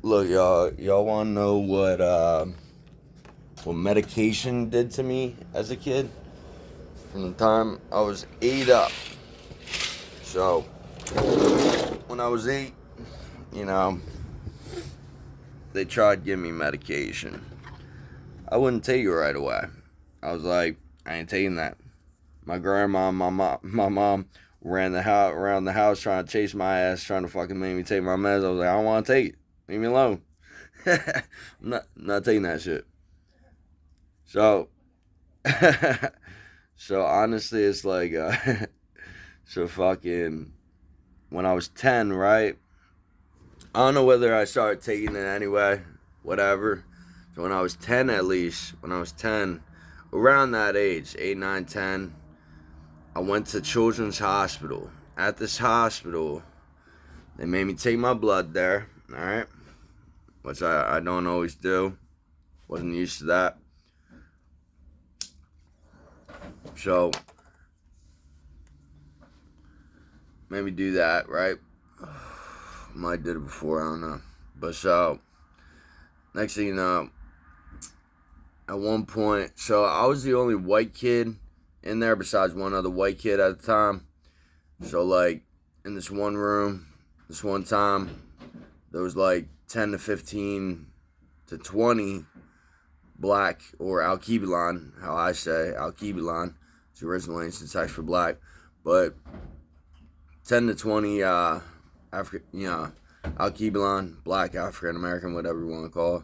Look, y'all want to know what medication did to me as a kid? From the time I was 8 up. So, when I was 8, you know, they tried giving me medication. I wouldn't take it right away. I was like, I ain't taking that. My grandma, my mom ran the house around the house trying to chase my ass, trying to fucking make me take my meds. I was like, I don't want to take it. Leave me alone. I'm not taking that shit. So, so honestly, it's like, so fucking when I was 10, right? I don't know whether I started taking it anyway, whatever. So when I was 10, at least, when I was 10, around that age, 8, 9, 10, I went to Children's Hospital. At this hospital, they made me take my blood there, alright? Which I don't always do. Wasn't used to that. So, made me do that, right? Might did it before, I don't know. But so, next thing you know, at one point, so I was the only white kid in there besides one other white kid at the time. So, like, in this one room, this one time, there was like 10 to 15 to 20 black, or Alkebulan, how I say Alkebulan. It's the original ancient text for black. But 10 to 20 Alkebulan, black, African American, whatever you want to call it,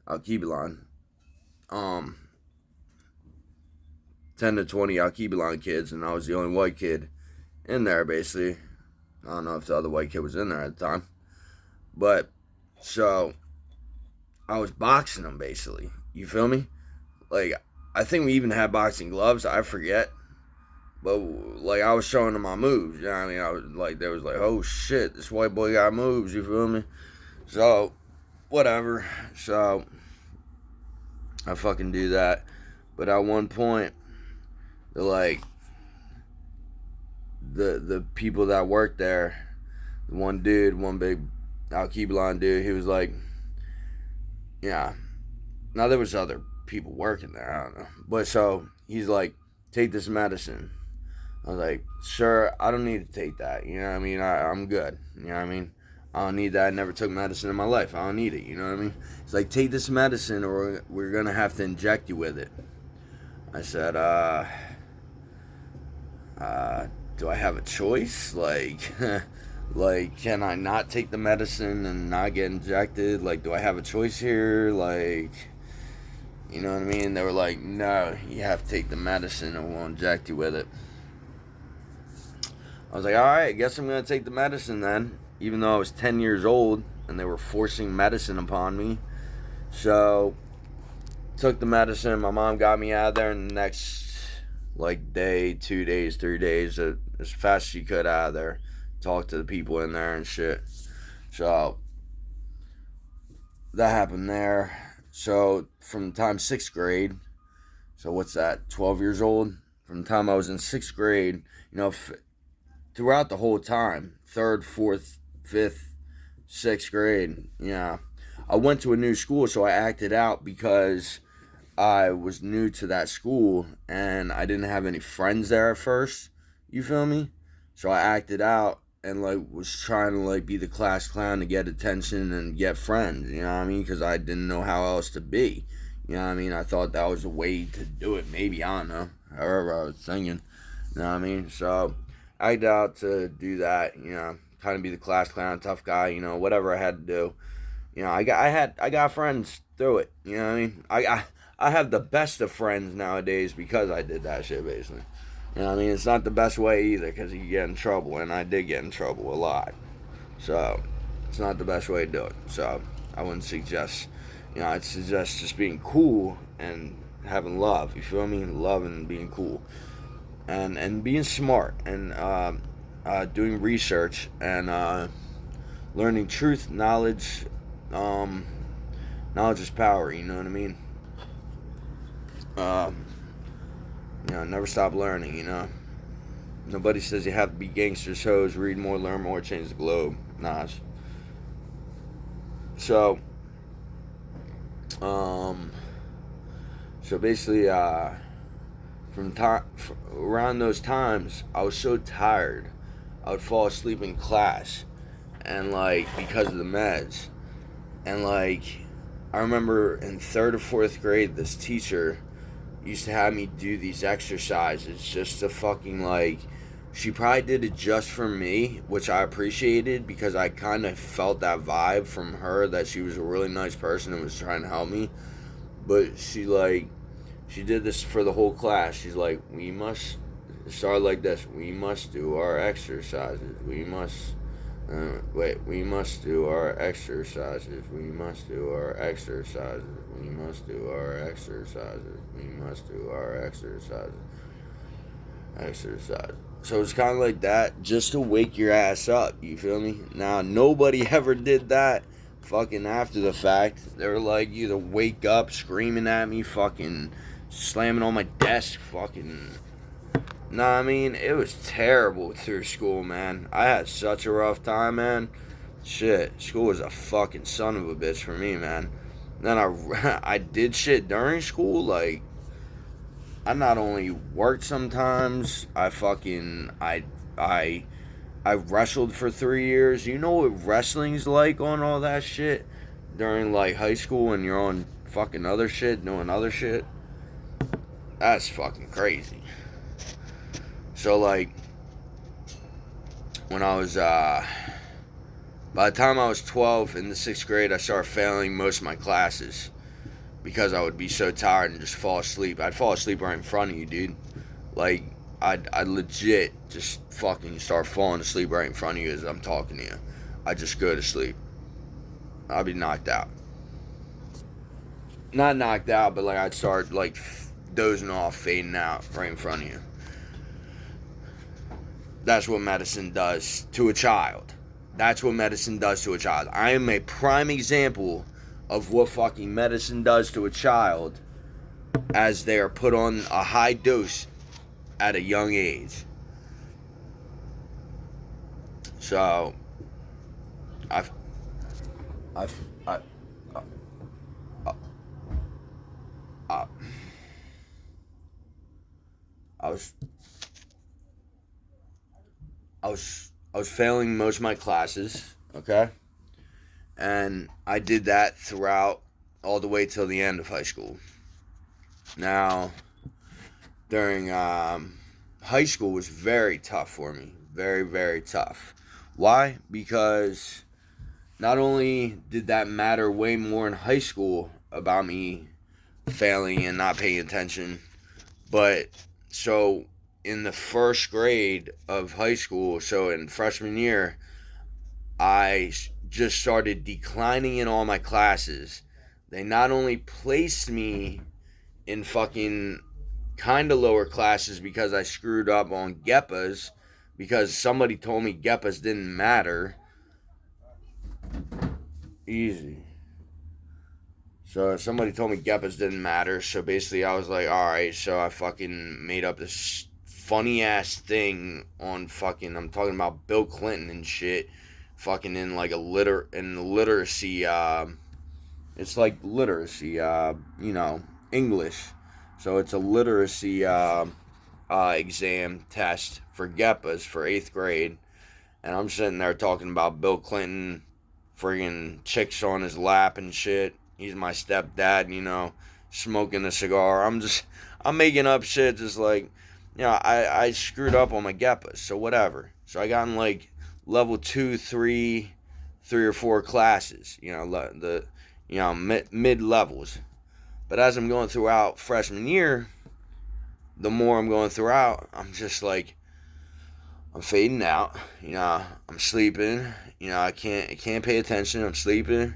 Alkebulan. 10 to 20 Alkebulan kids, and I was the only white kid in there, basically. I don't know if the other white kid was in there at the time. But, so, I was boxing them, basically. You feel me? Like, I think we even had boxing gloves. I forget. But, like, I was showing them my moves. You know what I mean? I was like, they was like, oh, shit, this white boy got moves. You feel me? So, whatever. So, I fucking do that. But at one point, they're like, the people that worked there, the one dude, one big Alkebulan dude, he was like, yeah. Now there was other people working there, I don't know. But so he's like, take this medicine. I was like, sure, I don't need to take that. You know what I mean? I'm good. You know what I mean? I don't need that. I never took medicine in my life. I don't need it. You know what I mean? He's like, take this medicine or we're going to have to inject you with it. I said, do I have a choice? Like, like, can I not take the medicine and not get injected? Like, do I have a choice here? Like, you know what I mean? They were like, no, you have to take the medicine and we'll inject you with it. I was like, all right, I guess I'm going to take the medicine then, even though I was 10 years old and they were forcing medicine upon me. So, took the medicine. My mom got me out of there in the next, like, day, 2 days, 3 days, as fast as she could out of there. Talk to the people in there and shit. So, that happened there. So, from the time 6th grade, so what's that, 12 years old? From the time I was in 6th grade, you know, throughout the whole time, 3rd, 4th, 5th, 6th grade, yeah, I went to a new school, so I acted out because I was new to that school and I didn't have any friends there at first. You feel me? So I acted out and like was trying to like be the class clown to get attention and get friends. You know what I mean? Because I didn't know how else to be. You know what I mean? I thought that was a way to do it. Maybe, I don't know. However, I was thinking. You know what I mean? So I acted out to do that. You know, kind of be the class clown, tough guy. You know, whatever I had to do. You know, I got friends through it. You know what I mean? I have the best of friends nowadays because I did that shit basically. You know what I mean? It's not the best way either because you get in trouble, and I did get in trouble a lot. So it's not the best way to do it. So I wouldn't suggest. You know, I'd suggest just being cool and having love. You feel me? Love and being cool, and being smart and doing research and learning truth, knowledge. Um, Knowledge is power. You know what I mean? Um, you know, never stop learning. You know, nobody says you have to be gangsters, hoes, read more, learn more, change the globe. Nah, So, so basically, around those times, I was so tired, I would fall asleep in class, and like because of the meds, and like I remember in third or fourth grade, this teacher used to have me do these exercises just to fucking like. She probably did it just for me, which I appreciated because I kind of felt that vibe from her that she was a really nice person and was trying to help me. But she did this for the whole class. She's like, we must start like this. We must do our exercises. We must we must do our exercises. We must do our exercises. We must do our exercises. We must do our exercises. Exercise. So it's kind of like that just to wake your ass up. You feel me? Now, nobody ever did that fucking after the fact. They were like, either wake up screaming at me, fucking slamming on my desk, fucking. Nah, I mean, it was terrible through school, man. I had such a rough time, man. Shit, school was a fucking son of a bitch for me, man. Then I did shit during school, like, I not only worked sometimes, I wrestled for 3 years. You know what wrestling's like on all that shit during like high school when you're on fucking other shit, doing other shit. That's fucking crazy. So like when I was by the time I was 12 in the 6th grade, I started failing most of my classes because I would be so tired and just fall asleep. I'd fall asleep right in front of you, dude. Like I'd legit just fucking start falling asleep right in front of you as I'm talking to you. I'd just go to sleep. I'd be knocked out. Not knocked out, but like I'd start like dozing off, fading out right in front of you. That's what medicine does to a child. That's what medicine does to a child. I am a prime example of what fucking medicine does to a child as they are put on a high dose at a young age. So, I was failing most of my classes, okay? And I did that throughout all the way till the end of high school. Now, during high school was very tough for me. Very, very tough. Why? Because not only did that matter way more in high school about me failing and not paying attention, but so in the first grade of high school, so in freshman year, I just started declining in all my classes. They not only placed me in fucking kind of lower classes because I screwed up on GEPAs, because somebody told me GEPAs didn't matter. Easy. So somebody told me GEPAs didn't matter. So basically I was like, alright, so I fucking made up this funny ass thing on fucking, I'm talking about Bill Clinton and shit, fucking in like literacy, it's like literacy, English. So it's a literacy exam test for GEPAs for 8th grade. And I'm sitting there talking about Bill Clinton, friggin' chicks on his lap and shit. He's my stepdad, smoking a cigar. I'm making up shit just like, I screwed up on my GEPAs, so whatever. So I got in like level 2, 3 or 4 classes, mid levels. But as I'm going throughout freshman year, the more I'm going throughout, I'm just like, I'm fading out. I'm sleeping. I can't pay attention. I'm sleeping.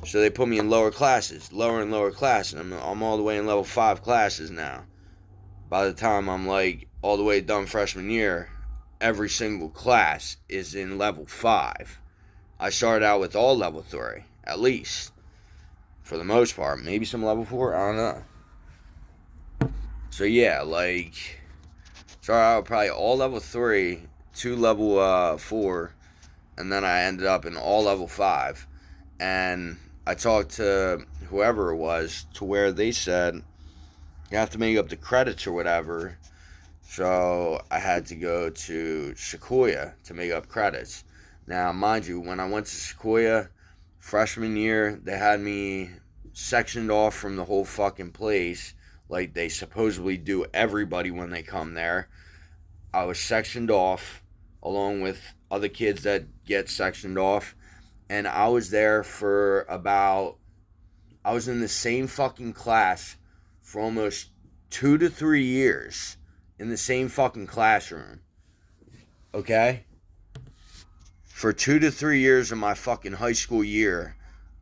So they put me in lower classes, lower and lower classes. I'm all the way in level 5 classes now. By the time I'm like all the way done freshman year, every single class is in level 5. I started out with all level 3, at least. For the most part. Maybe some level 4, I don't know. So yeah, started out with probably all level 3, 2 level 4, and then I ended up in all level 5. And I talked to whoever it was to where they said you have to make up the credits or whatever. So I had to go to Sequoia to make up credits. Now, mind you, when I went to Sequoia freshman year, they had me sectioned off from the whole fucking place like they supposedly do everybody when they come there. I was sectioned off along with other kids that get sectioned off, and I was there for about, I was in the same fucking class for almost 2 to 3 years in the same fucking classroom. Okay? For 2 to 3 years of my fucking high school year,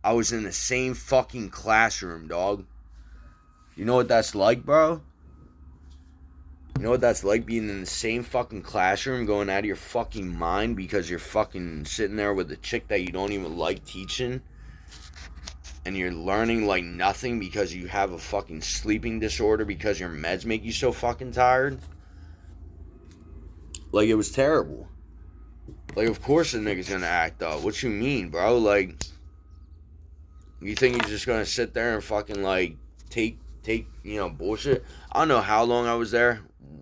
I was in the same fucking classroom, dog. You know what that's like, bro? You know what that's like, being in the same fucking classroom, going out of your fucking mind because you're fucking sitting there with a chick that you don't even like teaching, and you're learning like nothing because you have a fucking sleeping disorder because your meds make you so fucking tired? Like, it was terrible. Like, of course the nigga's gonna act up. What you mean, bro? Like, you think you're just gonna sit there and fucking, like, take, bullshit? I don't know how long I was there.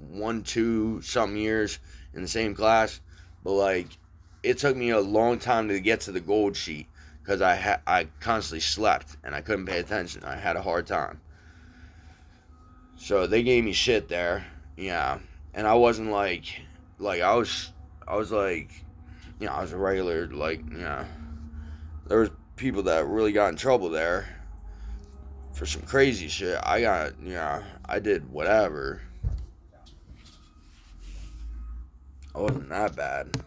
1, 2, something years in the same class. But, like, it took me a long time to get to the gold sheet because I constantly slept and I couldn't pay attention. I had a hard time. So they gave me shit there. Yeah. And I wasn't like I was like, I was a regular, like, there was people that really got in trouble there for some crazy shit. I did whatever. I wasn't that bad.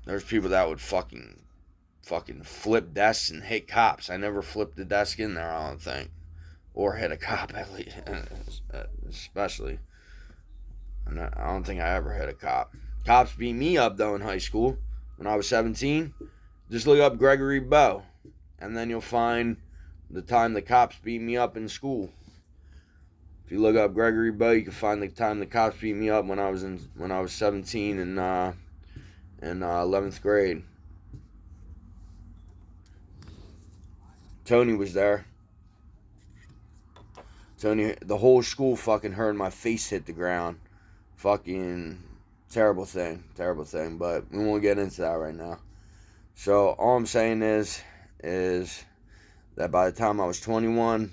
There's people that would fucking flip desks and hit cops. I never flipped a desk in there, I don't think. Or hit a cop, at least. Especially. I don't think I ever hit a cop. Cops beat me up, though, in high school when I was 17. Just look up Gregory Bow, and then you'll find the time the cops beat me up in school. If you look up Gregory Bow, you can find the time the cops beat me up when I was 17 in 11th grade. Tony was there. Tony, the whole school fucking heard my face hit the ground. Fucking terrible thing, but we won't get into that right now. So all I'm saying is that by the time I was 21,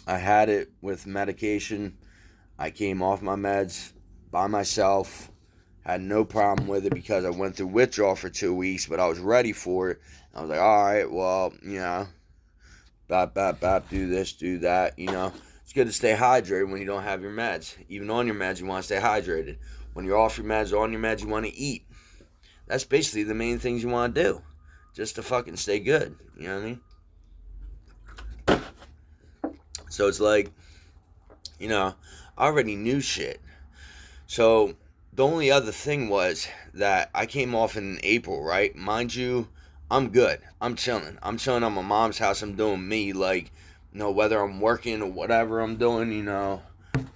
I had it with medication. I came off my meds by myself. Had no problem with it because I went through withdrawal for 2 weeks, but I was ready for it. I was like, all right, well, do this, do that, It's good to stay hydrated when you don't have your meds. Even on your meds, you want to stay hydrated. When you're off your meds or on your meds, you want to eat. That's basically the main things you want to do. Just to fucking stay good. You know what I mean? So it's like, I already knew shit. So the only other thing was that I came off in April, right? Mind you, I'm good. I'm chilling. I'm chilling at my mom's house. I'm doing me. Like, whether I'm working or whatever I'm doing,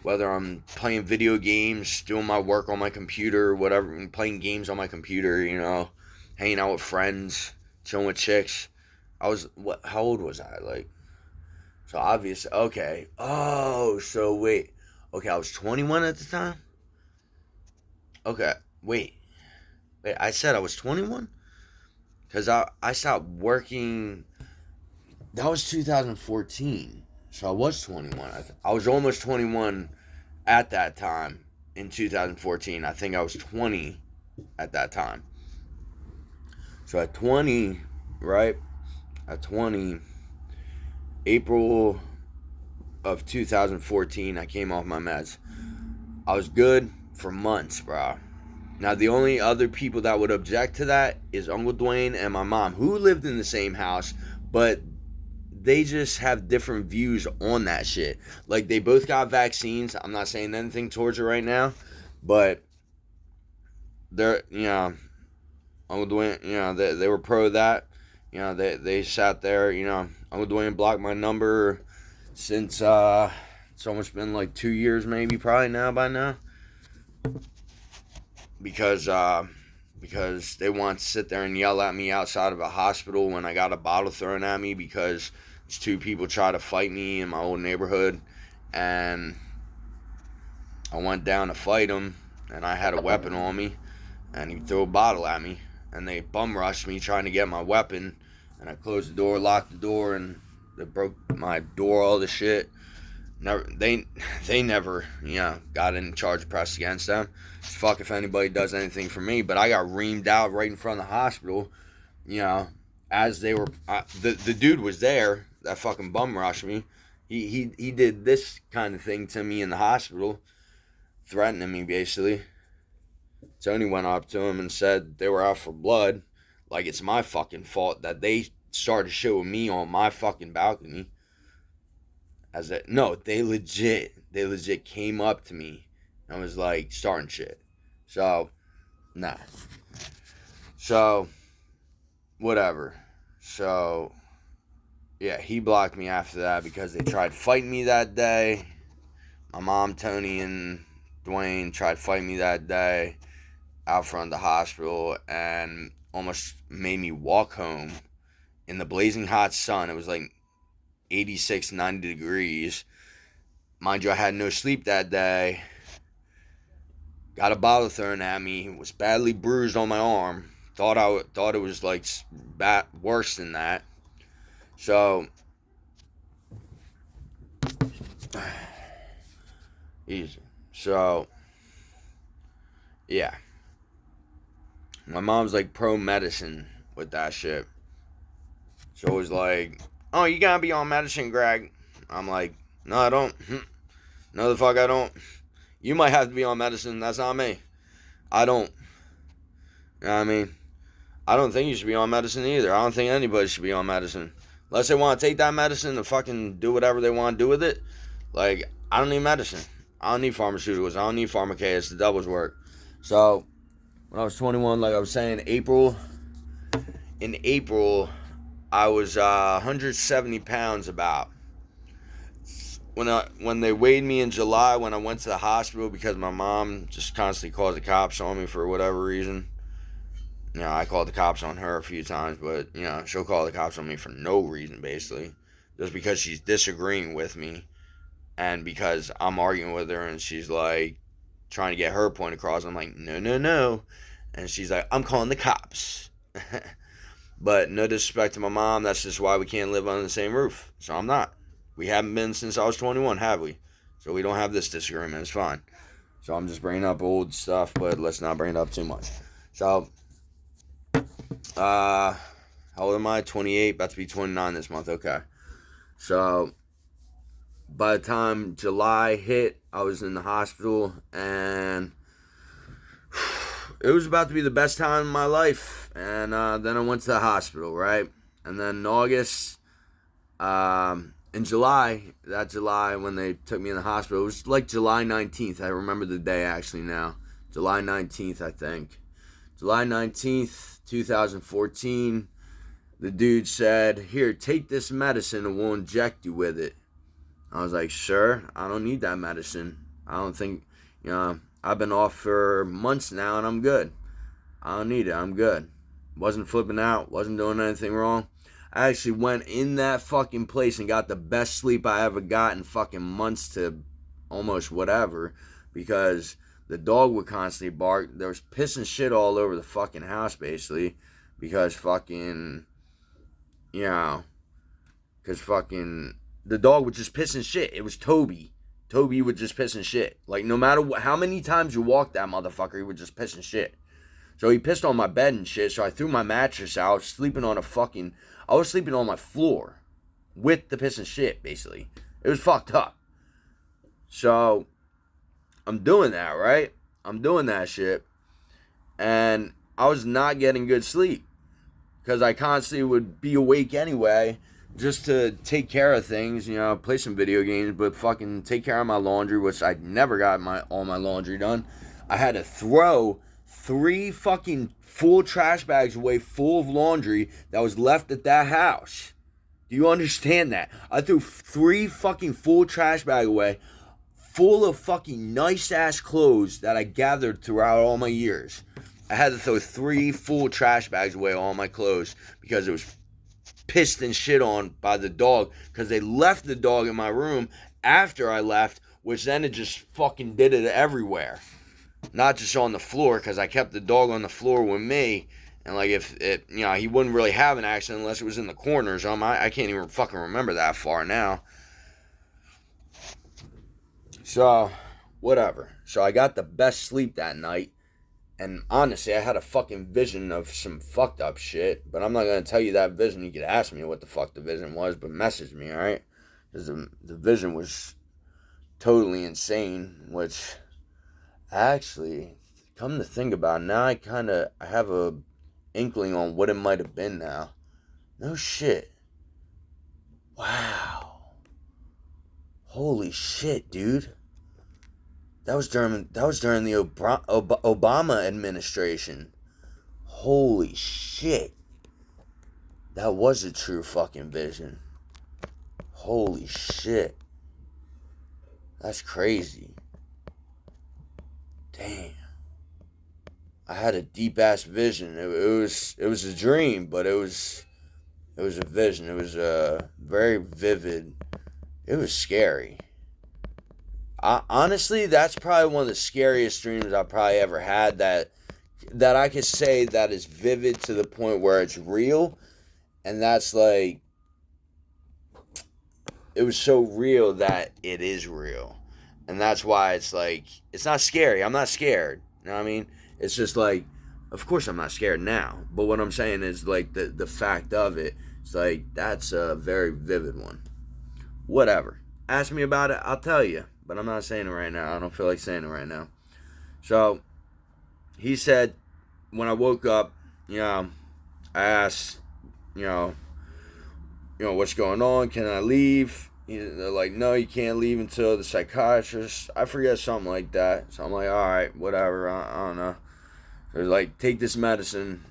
whether I'm playing video games, doing my work on my computer, whatever, playing games on my computer, hanging out with friends, chilling with chicks. How old was I? Like, so obviously, okay. Oh, so wait. Okay, I was 21 at the time? Okay, wait, I said I was 21? Because I stopped working, that was 2014. So I was 21. I was almost 21 at that time in 2014. I think I was 20 at that time. So at 20, right? At 20, April of 2014, I came off my meds. I was good for months, bro. Now, the only other people that would object to that is Uncle Dwayne and my mom, who lived in the same house, but they just have different views on that shit. Like, they both got vaccines. I'm not saying anything towards it right now, but they're, Uncle Dwayne, they were pro that. They sat there, Uncle Dwayne blocked my number since, it's almost been like 2 years maybe, probably now by now. Because, because they want to sit there and yell at me outside of a hospital when I got a bottle thrown at me because these two people tried to fight me in my old neighborhood, and I went down to fight them, and I had a weapon on me, and he threw a bottle at me, and they bum rushed me trying to get my weapon, and I closed the door, locked the door, and they broke my door, all the shit. Never, they never, got any charge pressed against them. Fuck if anybody does anything for me, but I got reamed out right in front of the hospital, as they were, the dude was there, that fucking bum rushed me. He did this kind of thing to me in the hospital, threatening me basically. Tony went up to him and said they were out for blood, like it's my fucking fault that they started shooting me on my fucking balcony. They legit came up to me and was like starting shit. So, nah. So, whatever. So, yeah, he blocked me after that because they tried fighting me that day. My mom, Tony, and Dwayne tried fighting me that day out front of the hospital and almost made me walk home in the blazing hot sun. It was like 86, 90 degrees. Mind you, I had no sleep that day. Got a bottle thrown at me. Was badly bruised on my arm. Thought it was like worse than that. So, easy. So, yeah. My mom's like pro medicine with that shit. So it was like, oh, you gotta be on medicine, Greg. I'm like, no, I don't. No, the fuck I don't. You might have to be on medicine. That's not me. I don't. You know what I mean? I don't think you should be on medicine either. I don't think anybody should be on medicine. Unless they want to take that medicine and fucking do whatever they want to do with it. Like, I don't need medicine. I don't need pharmaceuticals. I don't need pharmacia. It's the devil's work. So, when I was 21, like I was saying, in April, I was 170 pounds about. When they weighed me in July, when I went to the hospital because my mom just constantly called the cops on me for whatever reason. I called the cops on her a few times, but, she'll call the cops on me for no reason, basically. Just because she's disagreeing with me and because I'm arguing with her and she's, like, trying to get her point across. I'm like, no. And she's like, I'm calling the cops. But no disrespect to my mom, that's just why we can't live under the same roof. So I'm not. We haven't been since I was 21, have we? So we don't have this disagreement. It's fine. So I'm just bringing up old stuff, but let's not bring it up too much. So, how old am I? 28, about to be 29 this month. Okay. So, by the time July hit, I was in the hospital, and it was about to be the best time of my life. And then I went to the hospital, right? And then in August, in July, that July when they took me in the hospital, it was like July 19th. I remember the day actually now. July 19th, I think. July 19th, 2014, the dude said, here, take this medicine and we'll inject you with it. I was like, sure, I don't need that medicine. I don't think, I've been off for months now and I'm good. I don't need it, I'm good. Wasn't flipping out, wasn't doing anything wrong. I actually went in that fucking place and got the best sleep I ever got in fucking months to almost whatever, because the dog would constantly bark. There was piss and shit all over the fucking house, basically, because fucking, because fucking, the dog would just piss and shit. It was Toby. Toby would just piss and shit. Like, no matter how many times you walked that motherfucker, he would just piss and shit. So he pissed on my bed and shit, so I threw my mattress out, I was sleeping on my floor with the piss and shit, basically. It was fucked up. So, I'm doing that, right? I'm doing that shit. And I was not getting good sleep. Because I constantly would be awake anyway, just to take care of things, play some video games, but fucking take care of my laundry, which I never got all my laundry done. I had to throw 3 fucking full trash bags away full of laundry that was left at that house. Do you understand that? I threw 3 fucking full trash bag away full of fucking nice ass clothes that I gathered throughout all my years. I had to throw 3 full trash bags away, all my clothes, because it was pissed and shit on by the dog, because they left the dog in my room after I left, which then it just fucking did it everywhere. Not just on the floor, because I kept the dog on the floor with me, and like if it, he wouldn't really have an accident unless it was in the corners. I can't even fucking remember that far now. So, whatever. So I got the best sleep that night. And honestly, I had a fucking vision of some fucked up shit. But I'm not going to tell you that vision. You could ask me what the fuck the vision was, but message me, alright? Because the vision was totally insane. Which, actually, come to think about it, now I have a inkling on what it might have been now. No shit. Wow. Holy shit, dude. That was during the Obama administration. Holy shit. That was a true fucking vision. Holy shit. That's crazy. Damn. I had a deep ass vision. It was a dream, but it was a vision. It was very vivid. It was scary. Honestly, that's probably one of the scariest dreams I've probably ever had, that I could say that is vivid to the point where it's real. And that's like, it was so real that it is real. And that's why it's like, it's not scary. I'm not scared. You know what I mean? It's just like, of course I'm not scared now. But what I'm saying is like the fact of it, it's like, that's a very vivid one. Whatever. Ask me about it, I'll tell you. But I'm not saying it right now. I don't feel like saying it right now. So, he said, when I woke up, I asked, what's going on? Can I leave? They're like, no, you can't leave until the psychiatrist. I forget, something like that. So I'm like, all right, whatever. I don't know. They're like, take this medicine.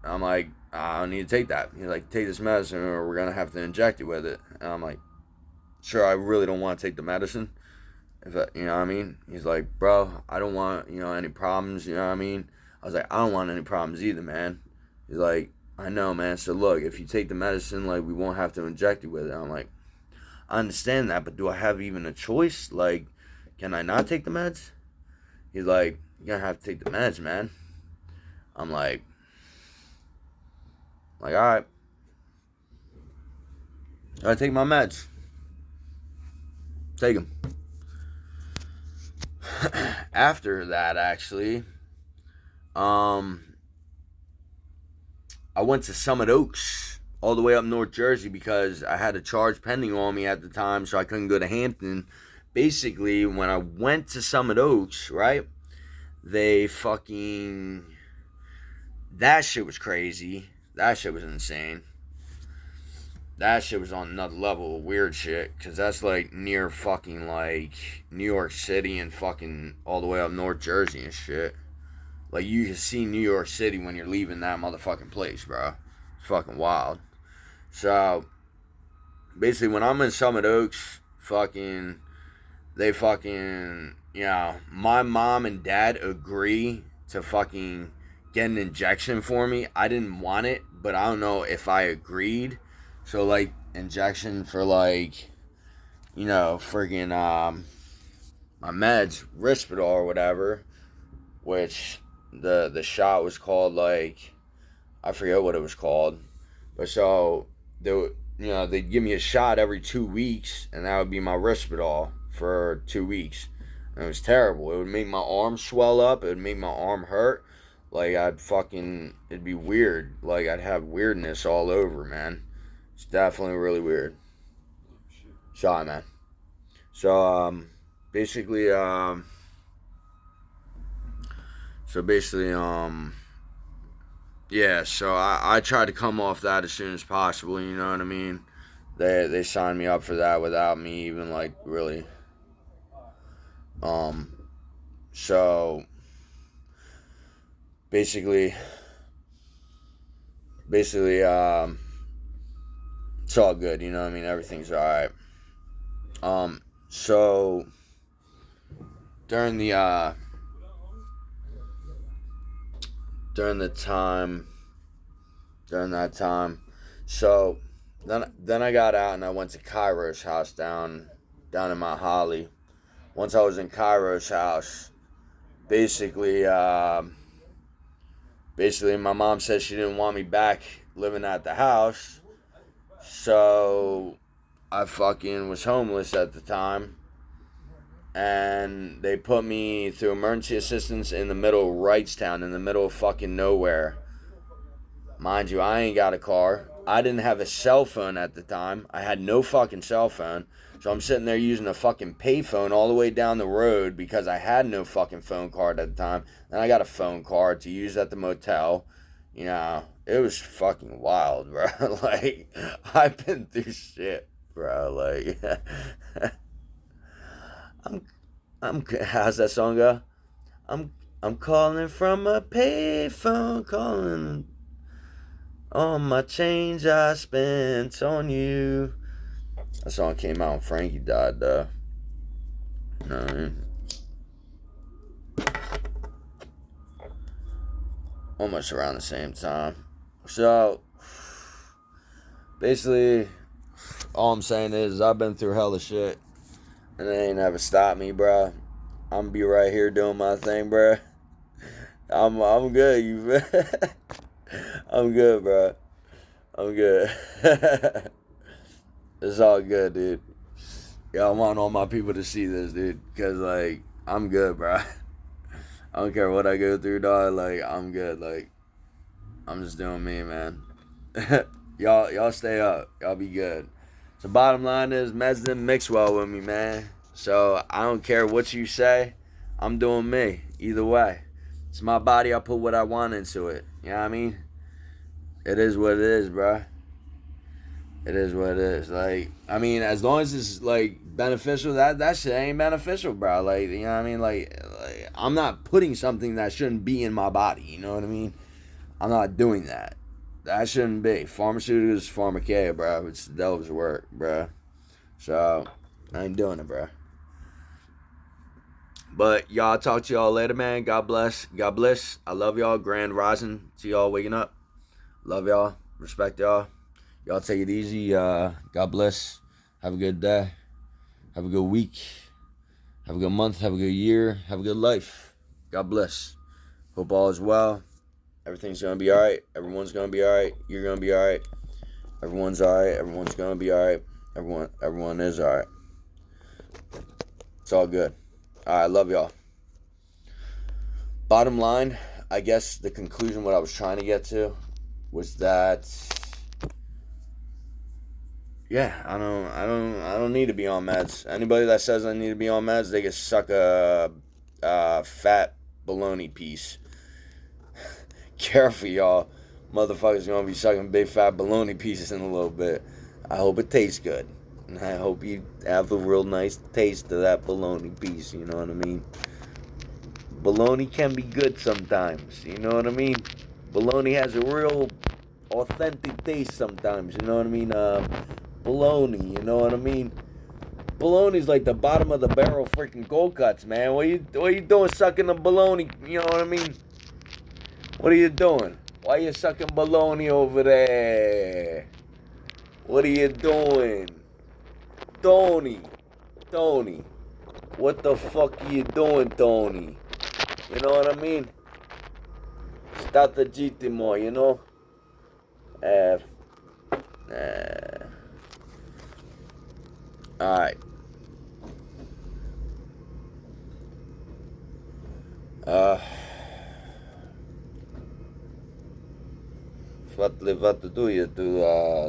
I'm like, I don't need to take that. He's like, take this medicine or we're going to have to inject you with it. And I'm like, sure, I really don't want to take the medicine. If I, you know what I mean? He's like, bro, I don't want, any problems, you know what I mean? I was like, I don't want any problems either, man. He's like, I know, man. So look, if you take the medicine, like, we won't have to inject you with it. I'm like, I understand that, but do I have even a choice? Like, can I not take the meds? He's like, you're gonna have to take the meds, man. I'm like, all right. I take my meds. Take them. After that, actually, I went to Summit Oaks, all the way up North Jersey, because I had a charge pending on me at the time, so I couldn't go to Hampton. Basically, when I went to Summit Oaks, right, they fucking, that shit was crazy. That shit was insane. That shit was on another level of weird shit, because that's like near fucking like New York City and fucking all the way up North Jersey and shit. Like, you can see New York City when you're leaving that motherfucking place, bro. It's fucking wild. So, basically, when I'm in Summit Oaks, they fucking, my mom and dad agree to fucking get an injection for me. I didn't want it, but I don't know if I agreed. So, like, injection for, like, friggin', my meds, Risperdal or whatever, which the shot was called, like, I forget what it was called. But so, they'd give me a shot every 2 weeks, and that would be my Risperdal for 2 weeks. And it was terrible. It would make my arm swell up. It would make my arm hurt. Like, it'd be weird. Like, I'd have weirdness all over, man. It's definitely really weird. Sorry, man. So, basically, yeah, so I tried to come off that as soon as possible, you know what I mean? They signed me up for that without me even, like, really. So, basically, it's all good, you know what I mean? Everything's alright. So, during the during that time. So then I got out and I went to Cairo's house down in Mount Holly. Once I was in Cairo's house, basically my mom said she didn't want me back living at the house. So I fucking was homeless at the time. And they put me through emergency assistance in the middle of Wrightstown, in the middle of fucking nowhere. Mind you, I ain't got a car. I didn't have a cell phone at the time. I had no fucking cell phone. So I'm sitting there using a fucking payphone all the way down the road because I had no fucking phone card at the time. Then I got a phone card to use at the motel. You know, it was fucking wild, bro. Like, I've been through shit, bro. Like, how's that song go? I'm calling from a payphone, calling all my change I spent on you. That song came out when Frankie died, though. You know what I mean? Almost around the same time. So, basically, all I'm saying is I've been through hella shit. And they ain't never stopped me, bro. I'm gonna be right here doing my thing, bro. I'm good, I'm good, bro. I'm good. It's all good, dude. Yeah, I want all my people to see this, dude. Because, like, I'm good, bro. I don't care what I go through, dog. Like, I'm good. Like, I'm just doing me, man. Y'all stay up. Y'all be good. So, bottom line is, meds didn't mix well with me, man. So, I don't care what you say. I'm doing me. Either way. It's my body. I put what I want into it. You know what I mean? It is what it is, bro. It is what it is. Like, I mean, as long as it's, like, beneficial, that shit ain't beneficial, bro. Like, you know what I mean? Like, I'm not putting something that shouldn't be in my body. You know what I mean? I'm not doing that. That shouldn't be. Pharmaceuticals, pharmakeia, bro. It's the devil's work, bro. So, I ain't doing it, bro. But, y'all, talk to y'all later, man. God bless. God bless. I love y'all. Grand rising to y'all waking up. Love y'all. Respect y'all. Y'all take it easy. God bless. Have a good day. Have a good week. Have a good month. Have a good year. Have a good life. God bless. Hope all is well. Everything's going to be all right. Everyone's going to be all right. You're going to be all right. Everyone's all right. Everyone's going to be all right. Everyone is all right. It's all good. All right. Love y'all. Bottom line, I guess the conclusion, what I was trying to get to, was that, yeah, I don't need to be on meds. Anybody that says I need to be on meds, they can suck a fat bologna piece. Careful, y'all. Motherfuckers gonna be sucking big fat bologna pieces in a little bit. I hope it tastes good. And I hope you have a real nice taste of that bologna piece, you know what I mean? Bologna can be good sometimes, you know what I mean? Bologna has a real authentic taste sometimes, you know what I mean? Bologna, you know what I mean? Bologna's like the bottom of the barrel freaking Gold Cuts, man. What you doing sucking the bologna, you know what I mean? What are you doing? Why are you sucking bologna over there? What are you doing? Tony. What the fuck are you doing, Tony? You know what I mean? Sta legittimo, you know? Alright. What do you do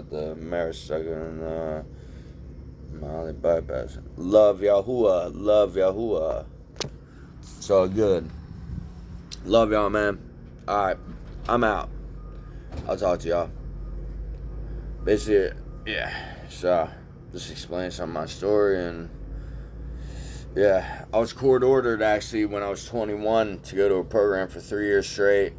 the marriage sucker and Molly bypass? Love Yahuwah. It's all good. Love y'all, man. Alright, I'm out. I'll talk to y'all. Basically, yeah, so just explain some of my story. And yeah, I was court ordered actually when I was 21 to go to a program for 3 years straight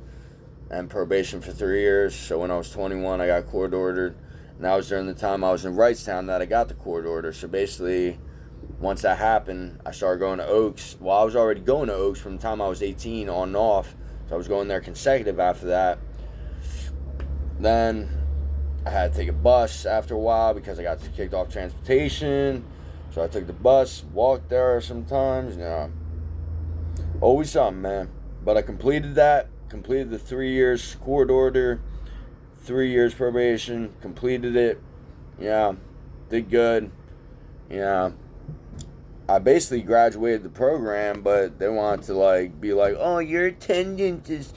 and probation for 3 years. So when I was 21, I got court ordered, and that was during the time I was in Wrightstown that I got the court order. So basically, once that happened, I started going to Oaks. Well, I was already going to Oaks from the time I was 18 on and off. So I was going there consecutive after that. Then I had to take a bus after a while because I got kicked off transportation. So I took the bus, walked there sometimes, you know. Always something, man. But I completed that. Completed the 3 years court order. 3 years probation. Completed it. Yeah. Did good. Yeah. I basically graduated the program, but they wanted to like be like, oh, your attendance is,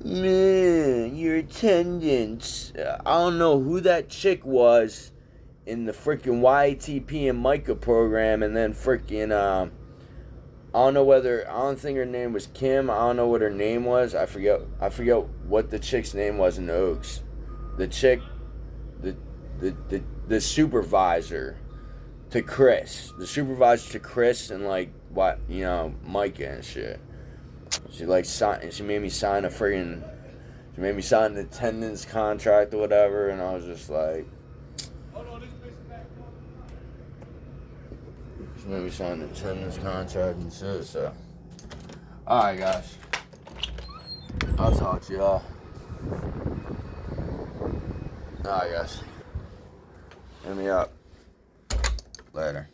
man, your attendance. I don't know who that chick was in the freaking YTP and Micah program, and then freaking I don't think her name was Kim. I don't know what her name was. I forget what the chick's name was in Oaks. The chick, the supervisor to Chris. The supervisor to Chris and like what, you know, Micah and shit. She made me sign an attendance contract or whatever, and I was just like, she made me sign an attendance contract and shit. So, all right, guys, I'll talk to y'all. All right, guys, hit me up later.